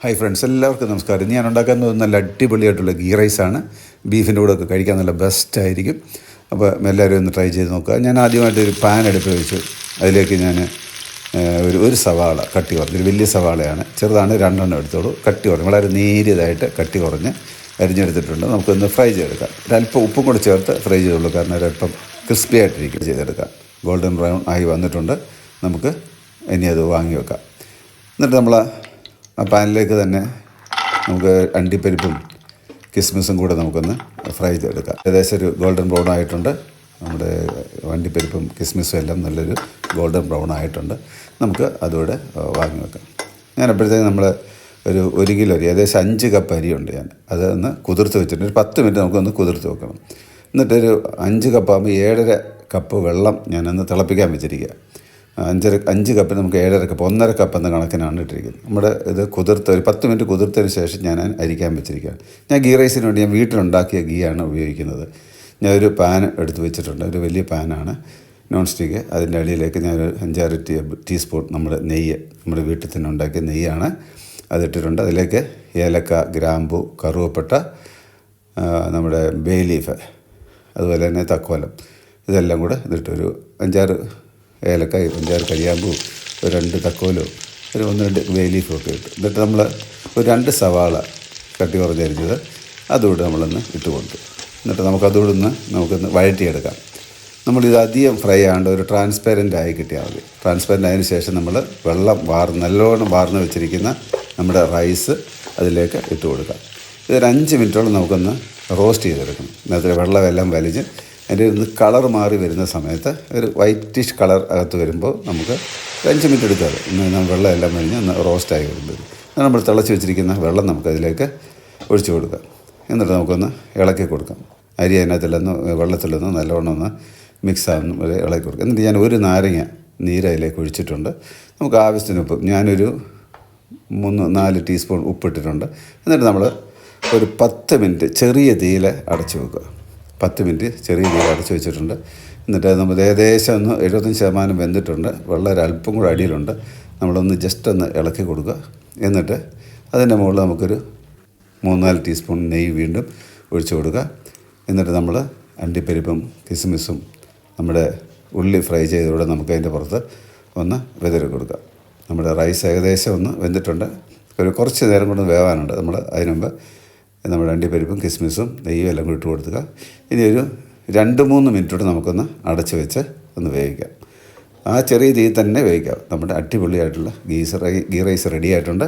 Hi friends, എല്ലാവർക്കും നമസ്കാരം. ഞാൻ ഉണ്ടാക്കാൻ പോകുന്ന നല്ല അടിപൊളിയായിട്ടുള്ള ഗീ റൈസാണ്. ബീഫിൻ്റെ കൂടെ ഒക്കെ കഴിക്കാൻ നല്ല ബെസ്റ്റായിരിക്കും. അപ്പോൾ എല്ലാവരും ഒന്ന് ട്രൈ ചെയ്ത് നോക്കുക. ഞാൻ ആദ്യമായിട്ട് ഒരു പാൻ എടുത്ത് വെച്ചു. അതിലേക്ക് ഞാൻ ഒരു സവാള കട്ടി കുറഞ്ഞ്, ഒരു വലിയ സവാളയാണ്, ചെറുതാണ്, 2 എണ്ണം എടുത്തോളൂ. കട്ടി കുറഞ്ഞ് വളരെ നേരിയതായിട്ട് കട്ടി കുറഞ്ഞ് അരിഞ്ഞെടുത്തിട്ടുണ്ട്. നമുക്കൊന്ന് ഫ്രൈ ചെയ്തെടുക്കാം. ഒരല്പം ഉപ്പും കൂടെ ചേർത്ത് ഫ്രൈ ചെയ്തോളൂ, കാരണം ഒരല്പം ക്രിസ്പി ആയിട്ടിരിക്കും. ചെയ്തെടുക്കാം. ഗോൾഡൻ ബ്രൗൺ ആയി വന്നിട്ടുണ്ട്. നമുക്ക് ഇനി അത് വാങ്ങി വെക്കാം. എന്നിട്ട് നമ്മൾ ആ പാനിലേക്ക് തന്നെ നമുക്ക് അണ്ടിപ്പരിപ്പും കിസ്മിസും കൂടെ നമുക്കൊന്ന് ഫ്രൈ ചെയ്തെടുക്കാം. ഏകദേശം ഒരു ഗോൾഡൻ ബ്രൗൺ ആയിട്ടുണ്ട്. നമ്മുടെ അണ്ടിപ്പരിപ്പും കിസ്മിസും എല്ലാം നല്ലൊരു ഗോൾഡൻ ബ്രൗൺ ആയിട്ടുണ്ട്. നമുക്ക് അതുകൂടെ വാങ്ങി വെക്കാം. ഞാൻ അപ്പോഴത്തേക്ക് നമ്മൾ ഒരു കിലോ അരി, ഏകദേശം 5 കപ്പ് അരിയുണ്ട്. ഞാൻ അതൊന്ന് കുതിർത്ത് വെച്ചിട്ടുണ്ട്. ഒരു 10 മിനിറ്റ് നമുക്കൊന്ന് കുതിർത്ത് വെക്കണം. എന്നിട്ടൊരു 5 കപ്പാകുമ്പോൾ 7.5 കപ്പ് വെള്ളം ഞാനൊന്ന് തിളപ്പിക്കാൻ വെച്ചിരിക്കുക. 5 കപ്പിന് നമുക്ക് 7.5 കപ്പ്, 1.5 കപ്പ് എന്ന കണക്കിനാണ് ഇട്ടിരിക്കുന്നത്. നമ്മുടെ ഇത് കുതിർത്ത് ഒരു 10 മിനിറ്റ് കുതിർത്തതിന് ശേഷം ഞാൻ അരിക്കാൻ വെച്ചിരിക്കുകയാണ്. ഞാൻ ഗീ റൈസിന് വേണ്ടി ഞാൻ വീട്ടിലുണ്ടാക്കിയ ഗീയാണ് ഉപയോഗിക്കുന്നത്. ഞാൻ ഒരു പാൻ എടുത്ത് വെച്ചിട്ടുണ്ട്. ഒരു വലിയ പാനാണ്, നോൺ സ്റ്റിക്ക്. അതിൻ്റെ അടിയിലേക്ക് ഞാൻ 5-6 ടീസ്പൂൺ നമ്മുടെ നെയ്യ്, നമ്മുടെ വീട്ടിൽ തന്നെ ഉണ്ടാക്കിയ നെയ്യാണ്, അതിട്ടിട്ടുണ്ട്. അതിലേക്ക് ഏലക്ക, ഗ്രാമ്പു, കറുവപ്പട്ട, നമ്മുടെ ബേ ലീഫ്, അതുപോലെ തന്നെ തക്കോലം, ഇതെല്ലാം കൂടെ ഇതിട്ടൊരു 5-6 ഏലക്കായ, 5-6 കരിയാമ്പൂ, ഒരു 2 തക്കോലും, ഒരു 1-2 ബേ ലീഫും ഒക്കെ ഇട്ടു. എന്നിട്ട് നമ്മൾ ഒരു 2 സവാള കട്ടി കുറഞ്ഞരിഞ്ഞത് അതുകൂടെ നമ്മളൊന്ന് ഇട്ട് കൊടുത്തു. എന്നിട്ട് നമുക്കൊന്ന് വഴറ്റിയെടുക്കാം. നമ്മളിത് അധികം ഫ്രൈ ആണ്ട് ഒരു ട്രാൻസ്പെറൻ്റ് ആയി കിട്ടിയാൽ മതി. ട്രാൻസ്പെറൻ്റ് ആയതിനു ശേഷം നമ്മൾ വെള്ളം നല്ലോണം വാർന്ന് വെച്ചിരിക്കുന്ന നമ്മുടെ റൈസ് അതിലേക്ക് ഇട്ട് കൊടുക്കാം. ഇതൊരു 5 മിനിറ്റോളം നമുക്കൊന്ന് റോസ്റ്റ് ചെയ്തെടുക്കണം. അതിനകത്ത് വെള്ളമെല്ലാം വലിഞ്ഞ് അതിൻ്റെ ഒന്ന് കളർ മാറി വരുന്ന സമയത്ത് ഒരു വൈറ്റിഷ് കളർ അകത്ത് വരുമ്പോൾ നമുക്ക് 5 മിനിറ്റ് എടുക്കാതെ വെള്ളം എല്ലാം കഴിഞ്ഞ് ഒന്ന് റോസ്റ്റായി വരുമ്പോൾ നമ്മൾ തിളച്ച് വെച്ചിരിക്കുന്ന വെള്ളം നമുക്കതിലേക്ക് ഒഴിച്ചു കൊടുക്കാം. എന്നിട്ട് നമുക്കൊന്ന് ഇളക്കി കൊടുക്കാം. അരി അതിനകത്തിലൊന്ന് വെള്ളത്തിലൊന്ന് നല്ലവണ്ണം ഒന്ന് മിക്സ് ആകുന്ന വരെ ഇളക്കി കൊടുക്കാം. എന്നിട്ട് ഞാൻ ഒരു നാരങ്ങ നീര് അതിലേക്ക് ഒഴിച്ചിട്ടുണ്ട്. നമുക്ക് ആവശ്യത്തിന് ഉപ്പ്, ഞാനൊരു 3-4 ടീസ്പൂൺ ഉപ്പിട്ടിട്ടുണ്ട്. എന്നിട്ട് നമ്മൾ ഒരു 10 മിനിറ്റ് ചെറിയ തീയിൽ അടച്ചു വെക്കുക. 10 മിനിറ്റ് ചെറിയ തീയിൽ അടച്ചു വെച്ചിട്ടുണ്ട്. എന്നിട്ട് നമ്മൾ ഏകദേശം ഒന്ന് 75% വെന്തിട്ടുണ്ട്. വെള്ളം ഒരല്പം കൂടെ അടിയിലുണ്ട്. നമ്മളൊന്ന് ജസ്റ്റ് ഒന്ന് ഇളക്കി കൊടുക്കുക. എന്നിട്ട് അതിൻ്റെ മുകളിൽ നമുക്കൊരു 3-4 ടീസ്പൂൺ നെയ്യ് വീണ്ടും ഒഴിച്ചു കൊടുക്കുക. എന്നിട്ട് നമ്മൾ അണ്ടിപ്പരിപ്പും കിസ്മിസും നമ്മുടെ ഉള്ളി ഫ്രൈ ചെയ്തതോടെ നമുക്ക് അതിൻ്റെ പുറത്ത് ഒന്ന് വിതറി കൊടുക്കുക. നമ്മുടെ റൈസ് ഏകദേശം ഒന്ന് വെന്തിട്ടുണ്ട്. കുറച്ച് നേരം കൊണ്ട് വേവാനുണ്ട്. നമ്മൾ അതിന് മുമ്പ് നമ്മുടെ അണ്ടിപ്പരിപ്പും കിസ്മിസും നെയ്യും എല്ലാം കൂടി ഇട്ട് കൊടുക്കുക. ഇനി ഒരു 2-3 മിനിറ്റോടെ നമുക്കൊന്ന് അടച്ച് വെച്ച് ഒന്ന് വേവിക്കാം. ആ ചെറിയ തീയിൽ തന്നെ വേവിക്കാം. നമ്മുടെ അടിപൊളിയായിട്ടുള്ള ഗീ റൈസ് റെഡി ആയിട്ടുണ്ട്.